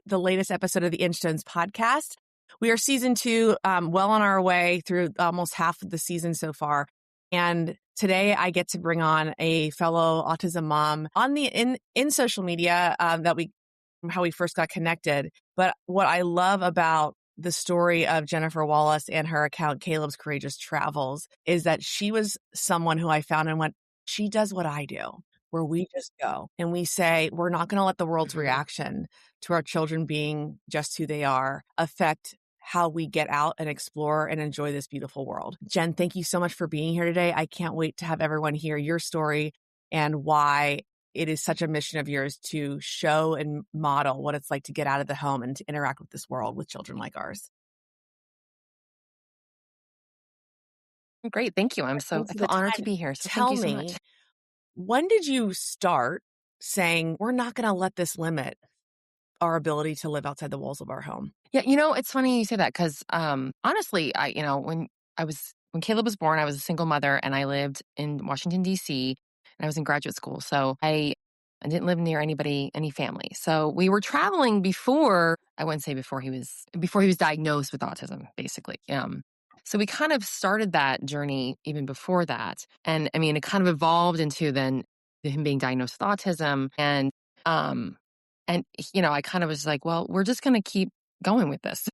the latest episode of the Inchstones podcast. We are season 2, well on our way through almost half of the season so far. And today I get to bring on a fellow autism mom on the in social media how we first got connected. But what I love about the story of Jennifer Wallace and her account, Caleb's Courageous Travels, is that she was someone who I found and went, she does what I do, where we just go and we say, we're not going to let the world's reaction to our children being just who they are affect how we get out and explore and enjoy this beautiful world. Jen, thank you so much for being here today. I can't wait to have everyone hear your story and why it is such a mission of yours to show and model what it's like to get out of the home and to interact with this world with children like ours. Great. Thank you. I feel honored to be here. So thank you so much. When did you start saying, we're not going to let this limit our ability to live outside the walls of our home? Yeah. It's funny you say that because honestly, when Caleb was born, I was a single mother and I lived in Washington, D.C. and I was in graduate school. So I didn't live near any family. So we were traveling before, I wouldn't say before he was diagnosed with autism, basically. So we kind of started that journey even before that. And I mean, it kind of evolved into then him being diagnosed with autism. And I kind of was like, well, we're just going to keep going with this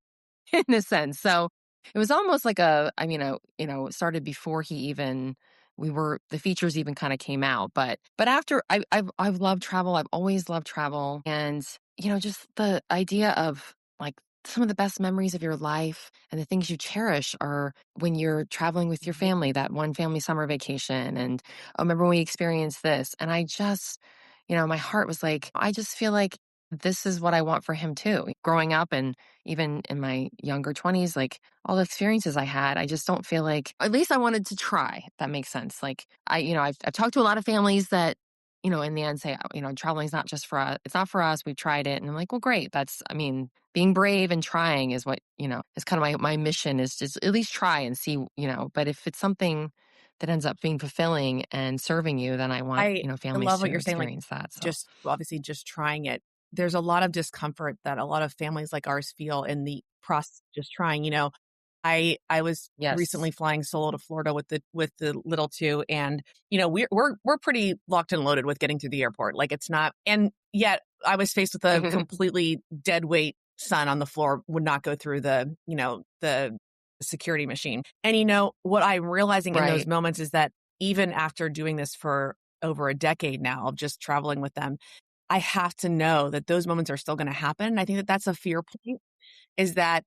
in a sense. So it was almost like it started before the features even kind of came out. But after I've loved travel. I've always loved travel. And, just the idea of like some of the best memories of your life and the things you cherish are when you're traveling with your family, that one family summer vacation. And remember when we experienced this? And I just, my heart was like, I just feel like this is what I want for him too. Growing up and even in my younger 20s, like all the experiences I had, I just don't feel like, at least I wanted to try. If that makes sense. Like I've talked to a lot of families that, in the end say, traveling is not just for us. It's not for us. We've tried it. And I'm like, well, great. Being brave and trying is what, is kind of my mission is just at least try and see, but if it's something that ends up being fulfilling and serving you, then I want, families love what to you're saying, like, experience that. So. Just obviously just trying it. There's a lot of discomfort that a lot of families like ours feel in the process of just trying. I was recently flying solo to Florida with the little two, and we're pretty locked and loaded with getting through the airport. Like it's not, and yet I was faced with a completely dead weight son on the floor, would not go through the security machine. And what I'm realizing in those moments is that even after doing this for over a decade now of just traveling with them, I have to know that those moments are still going to happen. I think that that's a fear point, is that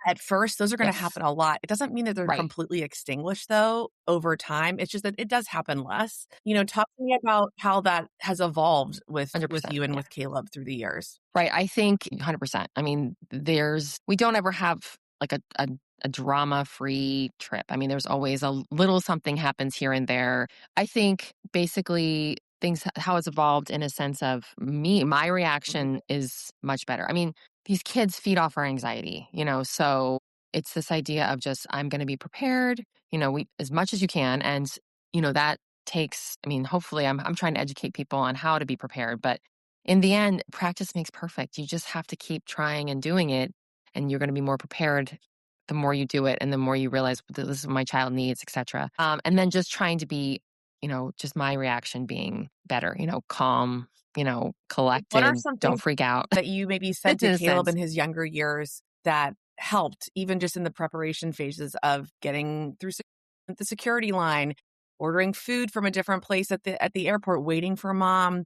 at first those are going to happen a lot. It doesn't mean that they're completely extinguished though over time. It's just that it does happen less. Talk to me about how that has evolved with you and with Caleb through the years. Right. I think 100%. I mean, we don't ever have like a drama-free trip. I mean, there's always a little something happens here and there. I think basically how it's evolved in a sense of my reaction is much better. I mean, these kids feed off our anxiety, so it's this idea of just, I'm going to be prepared, as much as you can. And, that takes, hopefully I'm trying to educate people on how to be prepared, but in the end, practice makes perfect. You just have to keep trying and doing it, and you're going to be more prepared the more you do it and the more you realize this is what my child needs, etc. And then just trying to be, just my reaction being better, calm, collected, what are some don't freak out. That you maybe said to Caleb in his younger years that helped, even just in the preparation phases of getting through the security line, ordering food from a different place at the airport, waiting for mom,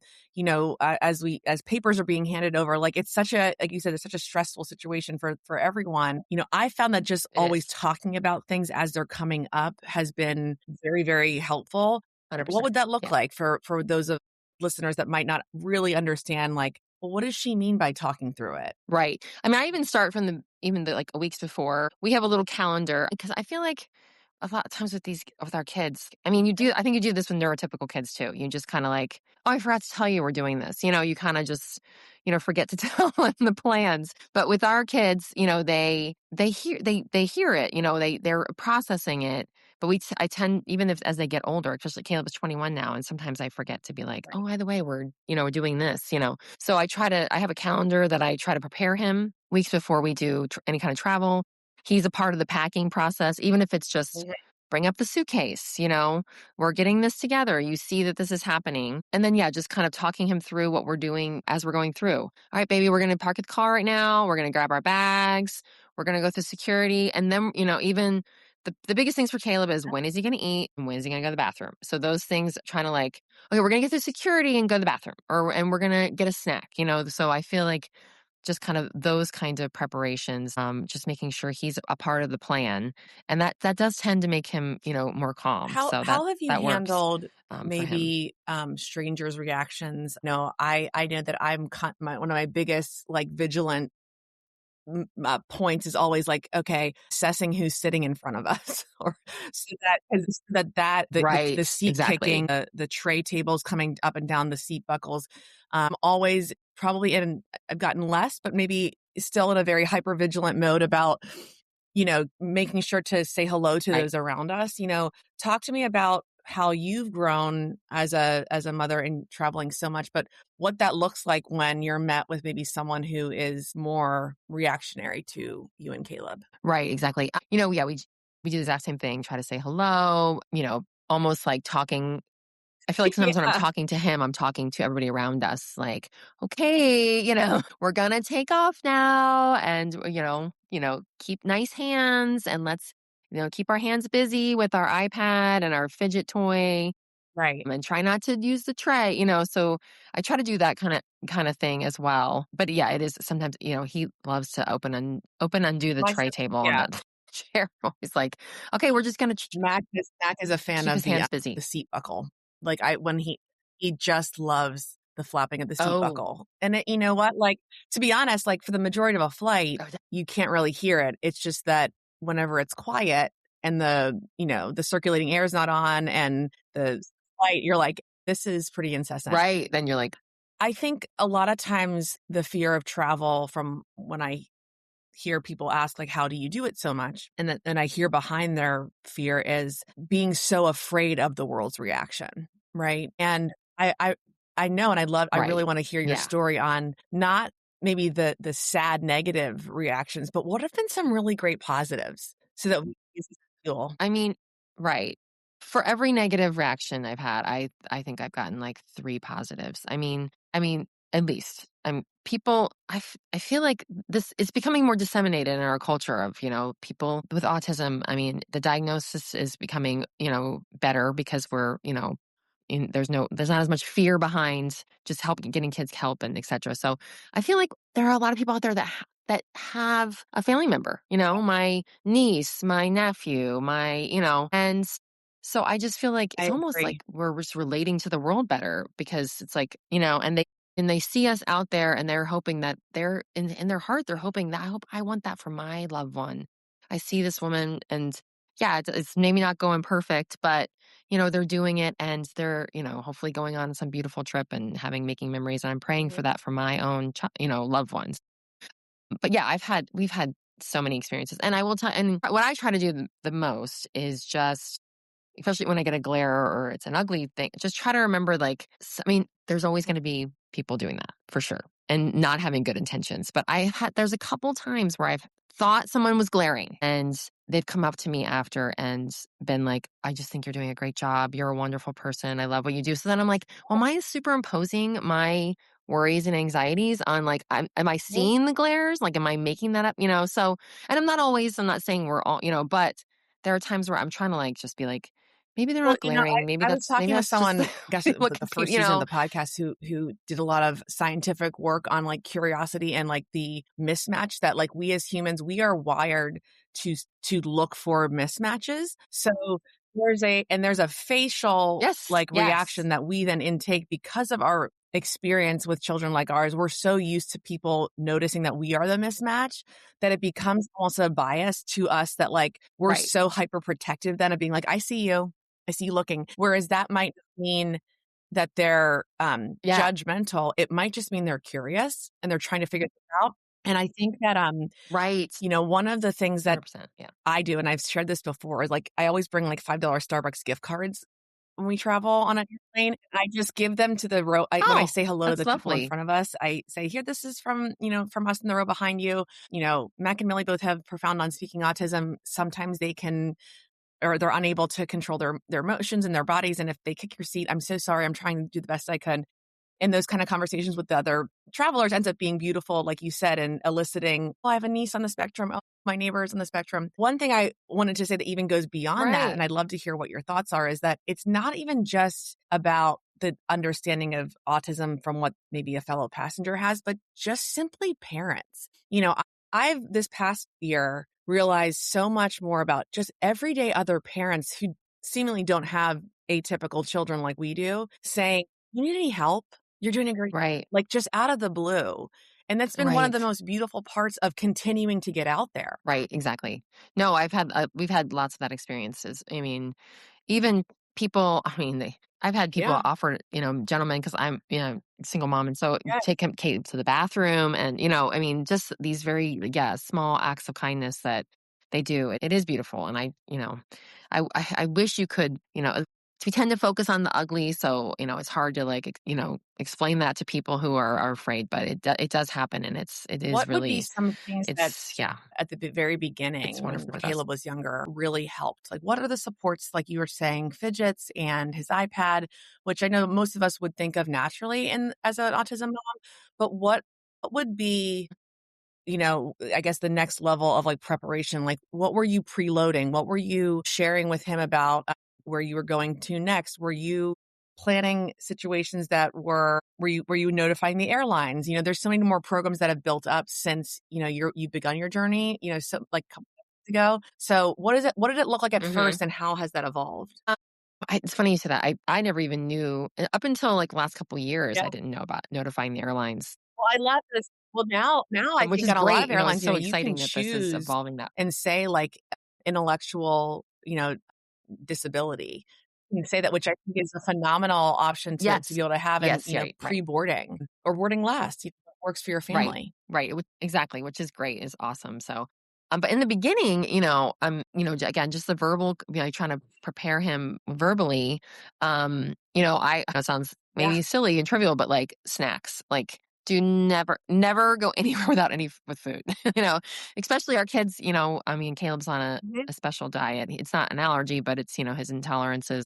as papers are being handed over. Like it's such a, like you said, it's such a stressful situation for everyone. I found that just always talking about things as they're coming up has been very, very helpful. 100%. What would that look like for those of listeners that might not really understand, like, well, what does she mean by talking through it? Right. I mean, I even start from the like weeks before. We have a little calendar because I feel like a lot of times with our kids, I mean, I think you do this with neurotypical kids too. You just kind of like, oh, I forgot to tell you we're doing this. You kind of just, forget to tell them the plans. But with our kids, they hear it, they're processing it. But I tend, even if as they get older, especially Caleb is 21 now, and sometimes I forget to be like, oh, Right. by the way, we're doing this. So I have a calendar that I try to prepare him weeks before we do any kind of travel. He's a part of the packing process, even if it's just Mhm. bring up the suitcase, we're getting this together. You see that this is happening. And then, yeah, just kind of talking him through what we're doing as we're going through. All right, baby, we're going to park the car right now. We're going to grab our bags. We're going to go through security. And then, even the biggest things for Caleb is when is he going to eat and when is he going to go to the bathroom? So those things trying to like, okay, we're going to get through security and go to the bathroom and we're going to get a snack. So I feel like just kind of those kinds of preparations, just making sure he's a part of the plan. And that does tend to make him, more calm. So How have you that works handled for him. maybe strangers' reactions? No, I know that one of my biggest like vigilant points is always like, okay, assessing who's sitting in front of us, or so that 'cause the Right. seat kicking, Exactly. the tray tables coming up and down the seat buckles, always probably I've gotten less, but maybe still in a very hyper vigilant mode about, making sure to say hello to Right. those around us. Talk to me about how you've grown as a mother and traveling so much, but what that looks like when you're met with maybe someone who is more reactionary to you and Caleb. Right. Exactly. Yeah, we do the exact same thing. Try to say hello, almost like talking. I feel like sometimes when I'm Yeah, talking to him, I'm talking to everybody around us, like, okay, we're gonna take off now and keep nice hands and let's, keep our hands busy with our iPad and our fidget toy right. and try not to use the tray. So I try to do that kind of thing as well. But yeah, it is sometimes, he loves to undo the My tray son, table on yeah, the chair. He's like, okay, we're just gonna Mac is a fan keep of his hands busy. the seat buckle. Like when he just loves the flapping of the seat Oh, buckle. And you know what? Like, to be honest, like for the majority of a flight, oh, you can't really hear it. It's just that whenever it's quiet and the circulating air is not on and the flight, you're like, this is pretty incessant. right. Then you're like, I think a lot of times the fear of travel, from when I hear people ask, like, how do you do it so much? And I hear behind their fear is being so afraid of the world's reaction. Right. And I know, and I really right. want to hear your Yeah. story on not maybe the sad negative reactions, but what have been some really great positives so that we can use this as fuel. I mean, right. For every negative reaction I've had, I think I've gotten like 3 positives. I mean, at least. People I feel like this is becoming more disseminated in our culture of, people with autism. I mean, the diagnosis is becoming, better because we're, there's not as much fear behind just getting kids help and etc. So I feel like there are a lot of people out there that have a family member, my niece, my nephew, and so I just feel like I it's almost like agree. we're just relating to the world better because it's like, and they see us out there and they're hoping that they're in their heart, they're hoping that I want that for my loved one. I see this woman and yeah, it's maybe not going perfect, but they're doing it and they're, hopefully going on some beautiful trip and making memories. And I'm praying for Mhm. that for my own, loved ones. But yeah, we've had so many experiences. And I will tell, and what I try to do the most is just, especially when I get a glare or it's an ugly thing, just try to remember like, I mean, there's always going to be people doing that for sure and not having good intentions. But there's a couple times where I've thought someone was glaring and they've come up to me after and been like, I just think you're doing a great job. You're a wonderful person. I love what you do. So then I'm like, well, am I superimposing my worries and anxieties on like, am I Mhm. seeing the glares? Like, am I making that up? So, and I'm not saying we're all, but there are times where I'm trying to like, just be like, maybe they're Well, not glaring. Maybe I was talking with that's just someone, I guess it was what the confuse, first season of the podcast, who did a lot of scientific work on like curiosity and like the mismatch that like we as humans, we are wired to look for mismatches. So there's a facial yes, like yes, reaction that we then intake because of our experience with children like ours, we're so used to people noticing that we are the mismatch that it becomes almost a bias to us that like we're Right. so hyper protective then of being like, I see you looking. Whereas that might mean that they're Yeah. judgmental. It might just mean they're curious and they're trying to figure this out. And I think that Right. one of the things that 100%. Yeah. I do, and I've shared this before, is like I always bring like $5 Starbucks gift cards when we travel on an airplane. I just give them to the row. When I Oh, say hello to that's the people in lovely. front of us, I say, here, this is from, from us in the row behind you. Mac and Millie both have profound non-speaking autism. Sometimes they can, or they're unable to control their emotions and their bodies. And if they kick your seat, I'm so sorry. I'm trying to do the best I can. And those kind of conversations with the other travelers ends up being beautiful, like you said, and eliciting, I have a niece on the spectrum. Oh, my neighbor's on the spectrum. One thing I wanted to say that even goes beyond that, Right. and I'd love to hear what your thoughts are, is that it's not even just about the understanding of autism from what maybe a fellow passenger has, but just simply parents. I've this past year realized so much more about just everyday other parents who seemingly don't have atypical children like we do saying, you need any help? You're doing a great, Right. like just out of the blue. And that's been one of the Right. most beautiful parts of continuing to get out there. Right. Exactly. No, we've had lots of that experiences. I mean, even people, I've had people Yeah. offer, gentlemen, because I'm, single mom. And so Yeah. take him Kate to the bathroom and, just these very, small acts of kindness that they do. It is beautiful. And I wish you could, we tend to focus on the ugly. So, it's hard to like, explain that to people who are afraid, but it does happen. And it is What would be really, some things that yeah, at the very it's beginning when wonderful for us. Caleb was younger really helped? Like, what are the supports, like you were saying, fidgets and his iPad, which I know most of us would think of naturally as an autism mom, but what would be, I guess the next level of like preparation? Like, what were you preloading? What were you sharing with him about where you were going to next? Were you planning situations that were you notifying the airlines? There's so many more programs that have built up since, you've begun your journey, so like a couple months ago. So what did it look like at Hmm. first and how has that evolved? It's funny you said that. I never even knew up until like last couple years. Yeah. I didn't know about notifying the airlines, Well, I love this. Well, now I which think is on a lot great. of It's airlines, so you can exciting that this is choose evolving that. and say like intellectual, disability. You can say that, which I think is a phenomenal option to Yes, be able to have in, yes, yeah, right, pre-boarding or boarding last. What works for your right, family. right. Exactly, which is great, is awesome. So, but in the beginning, again, just the verbal, trying to prepare him verbally. I know it sounds Yeah. maybe silly and trivial, but like snacks, like do never go anywhere without with food. Especially our kids. Caleb's on Mhm. a special diet. It's not an allergy, but it's his intolerances.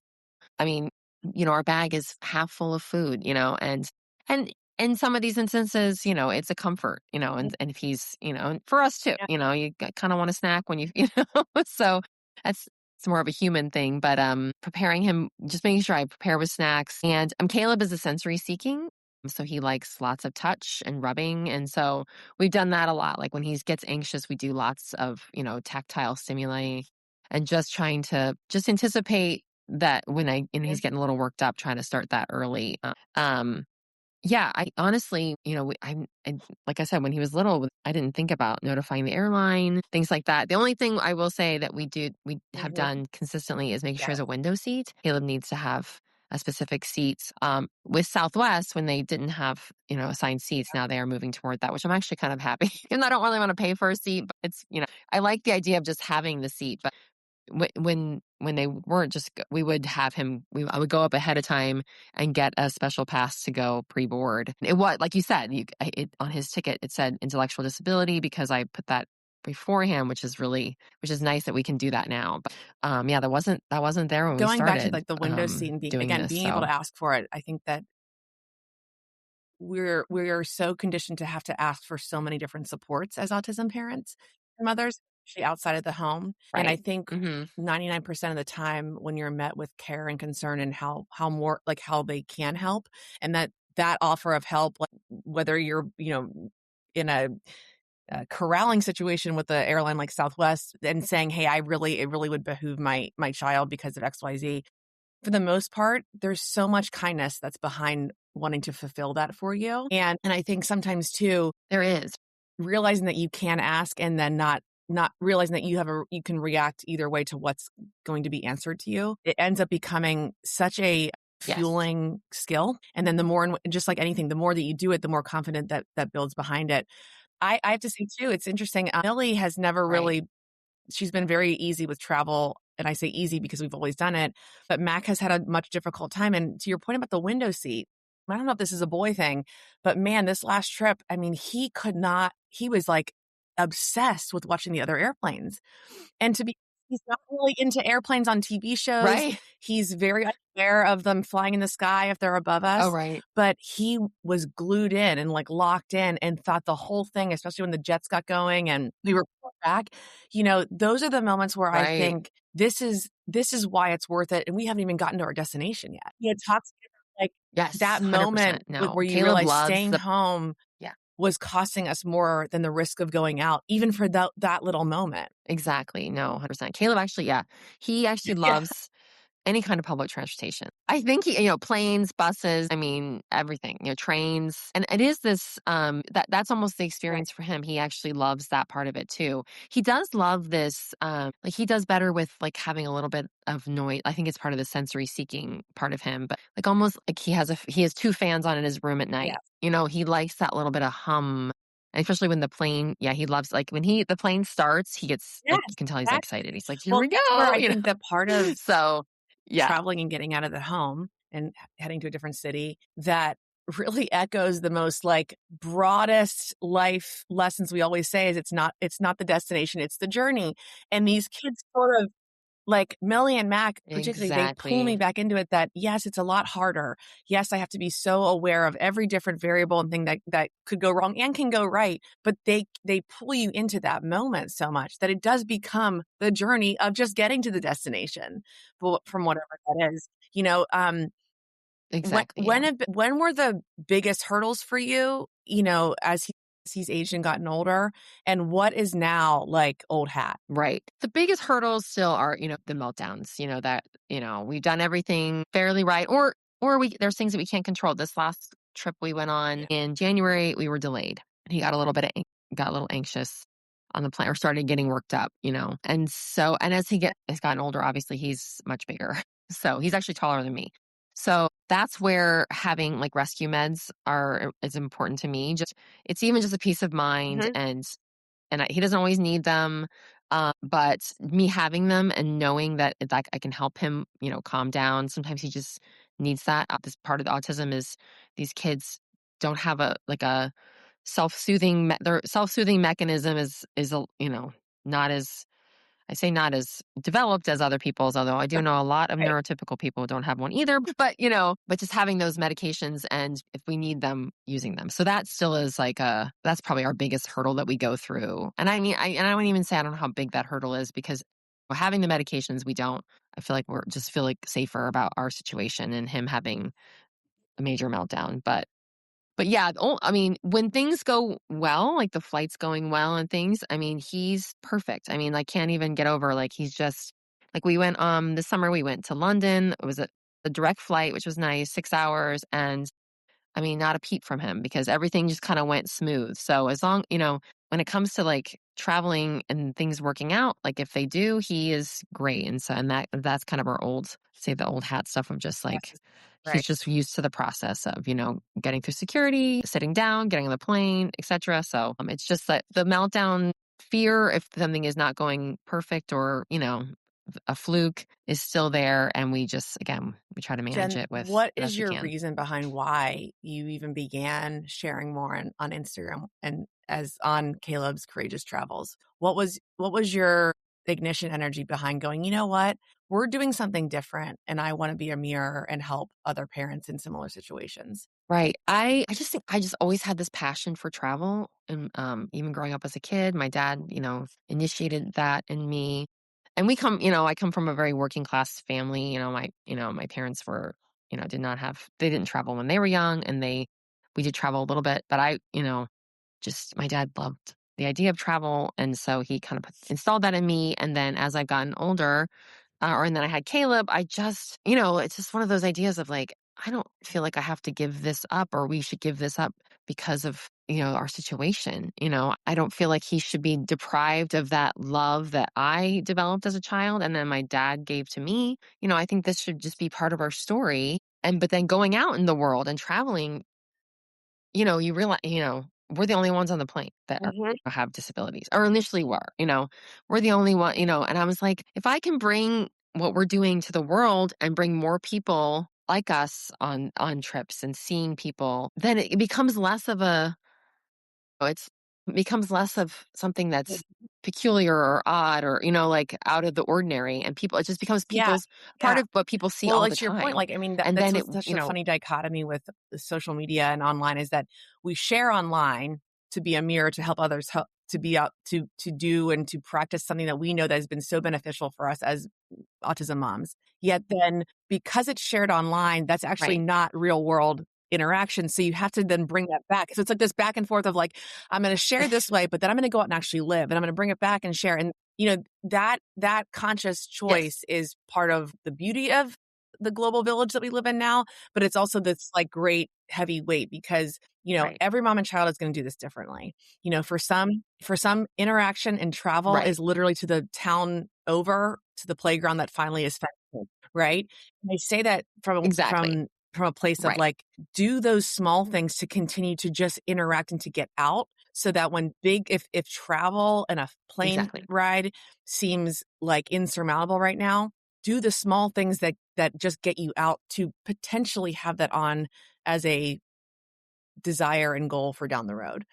I mean, our bag is half full of food, and in some of these instances, it's a comfort, and if he's, and for us too, Yeah. you kind of want a snack when so that's, it's more of a human thing, but preparing him, just making sure I prepare with snacks. And Caleb is a sensory seeking. So he likes lots of touch and rubbing. And so we've done that a lot. Like when he gets anxious, we do lots of, tactile stimuli and just trying to just anticipate that when he's getting a little worked up, trying to start that early. Yeah, I honestly, like I said, when he was little, I didn't think about notifying the airline, things like that. The only thing I will say that we have Mhm. done consistently is making sure Yeah. there's a window seat. Caleb needs to have a specific seat. With Southwest, when they didn't have, assigned seats, now they are moving toward that, which I'm actually kind of happy. And I don't really want to pay for a seat, but it's, I like the idea of just having the seat. But when they weren't, just we would have him, I would go up ahead of time and get a special pass to go pre-board. It was like you said, on his ticket it said intellectual disability because I put that beforehand, which is nice that we can do that now. But yeah, that wasn't there when we Going back to started like the window seat and doing this. being able So to ask for it, I think that we're so conditioned to have to ask for so many different supports as autism parents and mothers, especially outside of the home. And I right. think Hmm. 99% of the time when you're met with care and concern and how more like how they can help, and that offer of help, like whether you're, in a corralling situation with the airline like Southwest and saying, hey, it really would behoove my child because of XYZ. For the most part, there's so much kindness that's behind wanting to fulfill that for you. And I think sometimes too, There is. realizing that you can ask and then not realizing that you can react either way to what's going to be answered to you. It ends up becoming such a Yes. fueling skill. And then the more, just like anything, the more that you do it, the more confident that builds behind it. I have to say too, it's interesting. Millie has never Right. really, she's been very easy with travel. And I say easy because we've always done it. But Mac has had a much difficult time. And to your point about the window seat, I don't know if this is a boy thing, but man, this last trip, I mean, he was like obsessed with watching the other airplanes. And he's not really into airplanes on TV shows. Right. He's very unaware of them flying in the sky if they're above Oh, us. right. But he was glued in and like locked in and thought the whole thing, especially when the jets got going and we were pulled back, those are the moments where I Right. think this is why it's worth it. And we haven't even gotten to our destination yet. He had talked about like Yes. that 100%. moment No. where you Caleb realize loves staying home yeah. was costing us more than the risk of going out, even for that little moment. Exactly. No, 100%. Caleb actually, yeah. He actually Yeah. loves any kind of public transportation. I think planes, buses, I mean, everything, trains. And it is this, that's almost the Right. experience for him. He actually loves that part of it too. He does love this, like he does better with like having a little bit of noise. I think it's part of the sensory seeking part of him, but like almost like he has 2 fans on in his room at night. Yeah. He likes that little bit of hum. And especially when the plane, yeah, he loves like when the plane starts, he gets Yes, like you can tell he's exactly. excited. He's like, here Well, we that's where go, I think that part of So yeah. traveling and getting out of the home and heading to a different city that really echoes the most like broadest life lessons we always say is it's not the destination, it's the journey. And these kids sort of like Millie and Mac, particularly, they pull me Exactly. back into it that yes, it's a lot harder. Yes, I have to be so aware of every different variable and thing that could go wrong and can go right. But they pull you into that moment so much that it does become the journey of just getting to the destination from whatever that is. Exactly, yeah. When were the biggest hurdles for you, as he's aged and gotten older? And what is now like old hat? Right. The biggest hurdles still are, the meltdowns, that, we've done everything fairly right or there's things that we can't control. This last trip we went on in January, we were delayed. He got a little anxious on the plane or started getting worked up, And so, and as has gotten older, obviously he's much bigger. So he's actually taller than me. So that's where having like rescue meds is important to me. It's even just a peace of mind Mhm. and he doesn't always need them. But me having them and knowing that like I can help him, calm down. Sometimes he just needs that. This part of the autism is these kids don't have a self-soothing. Their self-soothing mechanism is not as I say not as developed as other people's, although I do know a lot of Right. neurotypical people don't have one either. But, but just having those medications and if we need them, using them. So that still is that's probably our biggest hurdle that we go through. And I mean, I wouldn't even say I don't know how big that hurdle is because having the medications, I feel like feel like safer about our situation and him having a major meltdown. But yeah, I mean, when things go well, like the flight's going well and things, I mean, he's perfect. I mean, I can't even get over, like, he's just, like, we went, this summer we went to London. It was a direct flight, which was nice, 6 hours. And I mean, not a peep from him because everything just kind of went smooth. So as long, when it comes to like traveling and things working out, like if they do, he is great. And so, and that's kind of our the old hat stuff of just like, Yes. he's Right. just used to the process of, getting through security, sitting down, getting on the plane, etc. So it's just that the meltdown fear, if something is not going perfect or, a fluke is still there. And we try to manage Jen, it with what the is best we your can. reason behind why you even began sharing more on Instagram and as on Caleb's Courageous Travels? What was your ignition energy behind going, you know what? We're doing something different and I want to be a mirror and help other parents in similar situations. Right. I just think I just always had this passion for travel. And even growing up as a kid, my dad, initiated that in me. And I come from a very working class family. My parents were, they didn't travel when they were young and we did travel a little bit, but my dad loved the idea of travel. And so he kind of installed that in me. And then as I've gotten older, and then I had Caleb, it's just one of those ideas of like, I don't feel like I have to give this up or we should give this up because of, our situation. I don't feel like he should be deprived of that love that I developed as a child and then my dad gave to me. I think this should just be part of our story. But then going out in the world and traveling, you realize, we're the only ones on the plane that have disabilities, or initially we're the only one, and I was like, if I can bring what we're doing to the world and bring more people like us on trips and seeing people, then it becomes less of it becomes less of something that's peculiar or odd or, like out of the ordinary. And it just becomes Yeah. people's part Yeah. of what people see Well, all like the to your point, time. like, I mean, And that's then it, what's such a funny dichotomy with the social media and online is that we share online to be a mirror to help others help to be out to do and to practice something that we know that has been so beneficial for us as autism moms. Yet then because it's shared online, that's actually right. not real world interaction. So you have to then bring that back. So it's like this back and forth of like, I'm going to share this way, but then I'm going to go out and actually live and I'm going to bring it back and share. And that conscious Yes, choice is part of the beauty of the global village that we live in now, but it's also this like great heavy weight because, right, every mom and child is going to do this differently. For some interaction and travel right. is literally to the town over to the playground that finally is fenced, right? And I say that from Exactly. from from a place of Right. like, do those small things to continue to just interact and to get out so that when if travel and a plane Exactly. ride seems like insurmountable right now, do the small things that just get you out to potentially have that on as a desire and goal for down the road.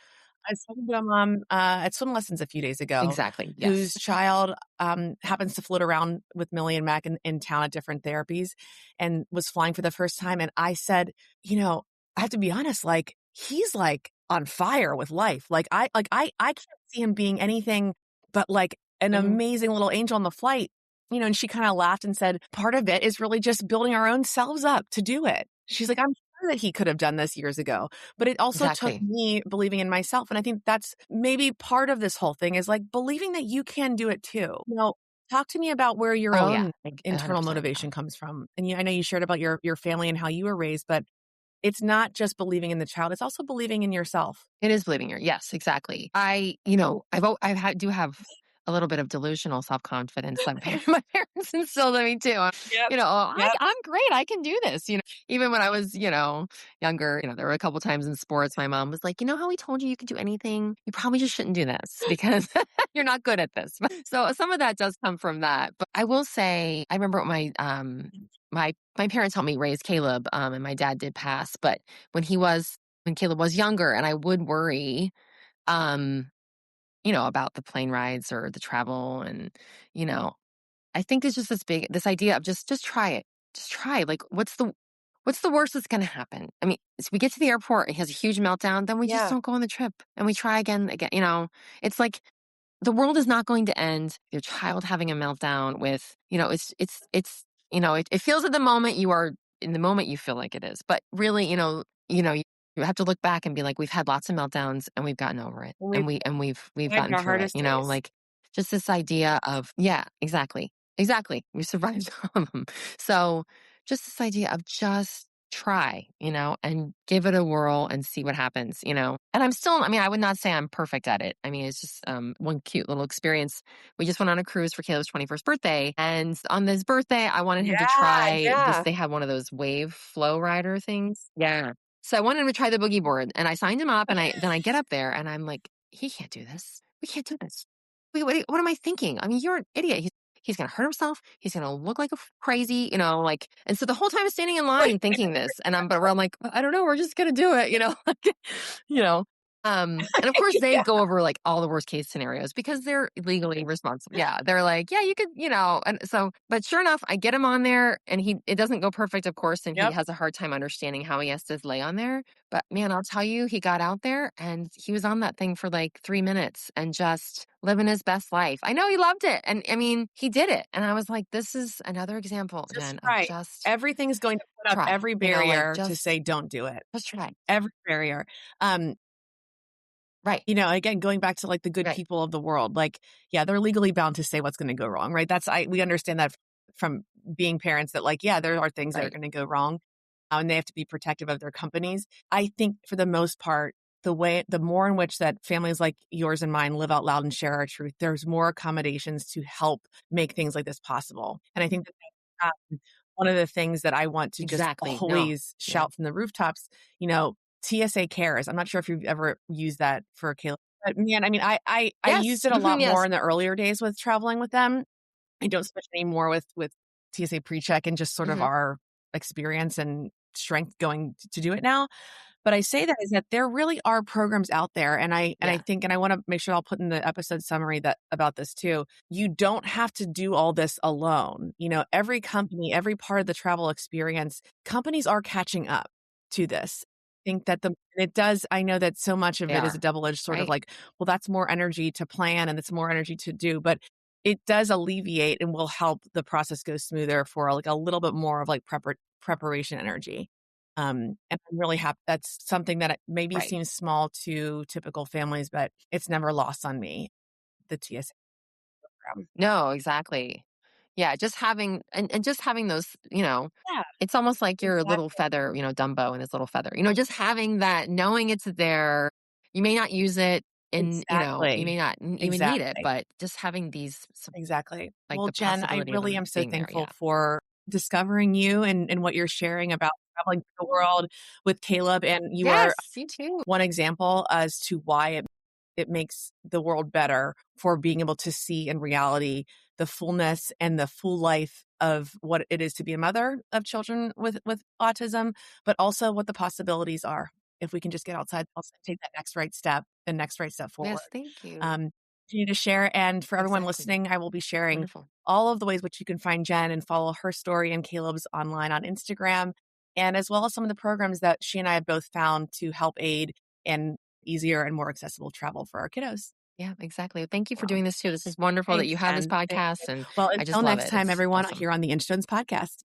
I was talking to a mom at swim lessons a few days ago Exactly. whose Yes. child happens to float around with Millie and Mac in town at different therapies and was flying for the first time. And I said, I have to be honest, like he's like on fire with life. I can't see him being anything but like an Mhm. amazing little angel on the flight. And she kind of laughed and said, part of it is really just building our own selves up to do it. She's like, I'm sure that he could have done this years ago. But it also took Exactly. me believing in myself. And I think that's maybe part of this whole thing is like believing that you can do it too. Talk to me about where your Oh, yeah. own Like internal 100%. Yeah. motivation comes from. And I know you shared about your family and how you were raised, but it's not just believing in the child, it's also believing in yourself. It is believing your yes, exactly. Do have a little bit of delusional self-confidence that my parents instilled in me too. Yep. Yep. I'm great. I can do this. Even when I was, younger, there were a couple times in sports, my mom was like, how we told you you could do anything? You probably just shouldn't do this because you're not good at this. So some of that does come from that. But I will say, I remember my parents helped me raise Caleb, and my dad did pass, but when Caleb was younger and I would worry, um, about the plane rides or the travel. And, you know, I think it's just this idea of just try it. Just try. Like, what's the worst that's going to happen? I mean, if we get to the airport and he has a huge meltdown, then we just Yeah. don't go on the trip and we try again. It's like the world is not going to end. Your child having a meltdown with, it feels at the moment in the moment you feel like it is, but really, you have to look back and be like, we've had lots of meltdowns and we've gotten over it We've and we've survived gotten our through it, hardest days. like just this idea of, yeah, exactly. Exactly. We survived all of them. So just this idea of just try, and give it a whirl and see what happens, And I would not say I'm perfect at it. I mean, it's just one cute little experience. We just went on a cruise for Caleb's 21st birthday. And on this birthday, I wanted him to Yeah, try this. yeah. They had one of those wave flow rider things. Yeah. So I wanted him to try the boogie board and I signed him up and I get up there and I'm like, he can't do this. We can't do this. Wait, what am I thinking? I mean, you're an idiot. He's going to hurt himself. He's going to look like a crazy, and so the whole time I'm standing in line thinking this but I'm like, I don't know. We're just going to do it, like, you know, and of course they Yeah. go over like all the worst case scenarios because they're legally responsible. Yeah. They're like, yeah, you could, and so, but sure enough, I get him on there and it doesn't go perfect, of course. And he Yep. has a hard time understanding how he has to lay on there. But man, I'll tell you, he got out there and he was on that thing for like 3 minutes and just living his best life. I know he loved it. And I mean, he did it. And I was like, this is another example, Just Jen, of try. just Everything's going to put up try, every like barrier to say, don't do it. just try. Every barrier. Um, Right. Again, going back to like the good Right. people of the world, like, yeah, they're legally bound to say what's going to go wrong, right? We understand that from being parents that like, yeah, there are things that are Right. going to go wrong. and they have to be protective of their companies. I think for the most part, the more in which that families like yours and mine live out loud and share our truth, there's more accommodations to help make things like this possible. And I think that one of the things that I want to just Exactly. No. always Yeah. shout from the rooftops, TSA cares. I'm not sure if you've ever used that for Caleb, but man, I mean, I used Yes. it a lot more Yes. in the earlier days with traveling with them. I don't so much anymore with TSA PreCheck and just sort of Hmm. our experience and strength going to do it now. But I say that is that there really are programs out there, and I Yeah. think, and I want to make sure I'll put in the episode summary that about this too. You don't have to do all this alone. Every company, every part of the travel experience, companies are catching up to this. I think that it does. I know that so much of They it is a are. double-edged sort of Right. like, well, that's more energy to plan and it's more energy to do, but it does alleviate and will help the process go smoother for like a little bit more of like preparation energy. And I'm really happy. That's something that maybe Right. seems small to typical families, but it's never lost on me, the TSA program. No, exactly. Yeah, just having and just having those, Yeah, it's almost like your little exactly. feather, Dumbo and his little feather. Just having that, knowing it's there. You may not use it in, you may Exactly. not even need it, Exactly. but just having these, Exactly. like Well, the Jen, I possibility of really them am so being there. thankful Yeah. for discovering you and what you're sharing about traveling the world with Caleb. And you are Yes, you too. one example as to why it makes the world better for being able to see in reality the fullness and the full life of what it is to be a mother of children with autism, but also what the possibilities are if we can just get outside, also take that next right step forward. Yes, thank you. Um, Continue to share, and for everyone Exactly. listening, I will be sharing Wonderful. all of the ways which you can find Jen and follow her story and Caleb's online on Instagram, and as well as some of the programs that she and I have both found to help aid in easier and more accessible travel for our kiddos. Yeah, exactly. Thank you for Wow. doing this too. This is wonderful that Thanks, you have this Jen. Thank you. podcast, and Well, I just until love next it. time, It's everyone, awesome. here on the Inchstones podcast.